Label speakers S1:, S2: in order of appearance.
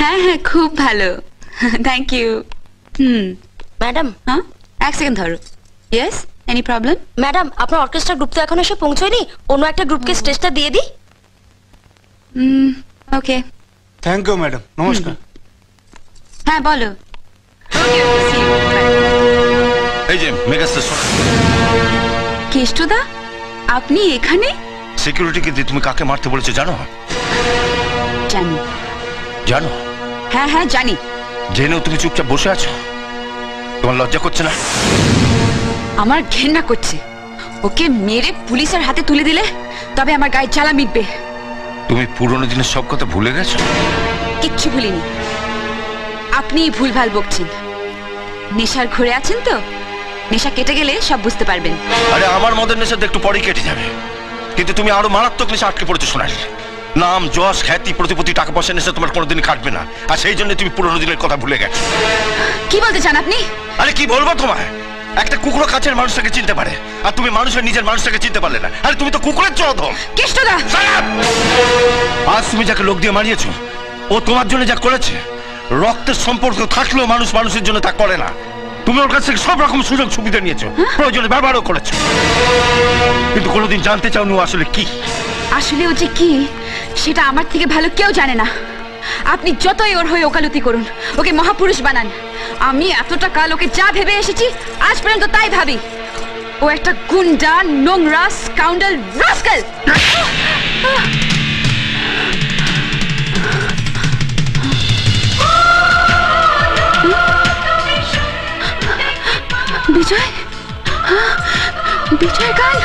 S1: হ্যাঁ হ্যাঁ খুব ভালো, থ্যাংক ইউ।
S2: ম্যাডাম,
S1: হ্যাঁ এক সেকেন্ড ধরো। Yes, any problem?
S2: ম্যাডাম আপনার অর্কেস্ট্রা গ্রুপ তো এখন এসে পৌঁছয়নি, অন্য একটা গ্রুপকে স্টেজটা দিয়ে দিই।
S1: ওকে।
S3: থ্যাংক ইউ ম্যাডাম, নমস্কার।
S1: হ্যাঁ বলো।
S4: এই যে মেগাস্টার
S1: কেষ্টদা, আপনি এখানে?
S4: সিকিউরিটিকে দিয়ে তুমি কাকে মারতে বলেছো জানো?
S1: জানি।
S4: জানো?
S1: হ্যাঁ হ্যাঁ জানি।
S4: জেনেও তুমি চুপচাপ বসে আছো, তোমার লজ্জা করছে না?
S1: আমার ঘেন্না করছে। ওকে মেরে পুলিশের হাতে তুলে দিলে তবে আমার গায়ে জ্বালা মিটবে।
S4: তুমি পুরনো দিনের সব কথা ভুলে গেছো?
S1: কিচ্ছু ভুলিনি, আপনি ভুলভাল বকছেন। নেশার ঘুরে আছেন তো, নেশা কেটে গেলে সব বুঝতে পারবেন।
S4: আরে আমার মদের নেশা একটু পরেই কেটে যাবে, কিন্তু তুমি আরো মারাত্মক নেশা আটকে পড়েছো সোনালি। নাম, যশ, খ্যাতি, প্রতিপত্তি, টাকা পয়সা নেশা তোমার কোনোদিন কাটবে না, আর সেই জন্য তুমি পুরনো দিনের কথা ভুলে গেছো।
S1: কি বলতে চান আপনি?
S4: আরে কি বলবো তোমায়, একটা কুকুরও কাছের মানুষটাকে চিনতে পারে, আর তুমি মানুষের নিজের মানুষটাকে চিনতে পারলে না। আরে তুমি তো কুকুরের চোদন।
S1: কেষ্টদা,
S4: আজ তুমি যাকে লোক দিয়ে মারিয়েছো, ও তোমার জন্য যা করেছে, রক্তের সম্পর্ক থাকলেও মানুষ মানুষের জন্য তা করে না। তুমি ওর কাছ থেকে সব রকম সুযোগ সুবিধা নিয়েছো, প্রয়োজনে ব্যবহারও করেছো, কিন্তু কোনোদিন জানতে চাওনি ও আসলে কি।
S1: আসলে ও যে কি সেটা আমার থেকে ভালো কেউ জানে না। আপনি যতই ওর হয়ে ওকালতি করুন, ওকে মহাপুরুষ বানান, আমি এতটা কাল ওকে যা ভেবে এসেছি আজ পর্যন্ত তাই ভাবি। ও একটা গুন্ডা, নোংরা, স্কাউন্ডাল, রাস্কেল। বিজয়, বিজয় গান।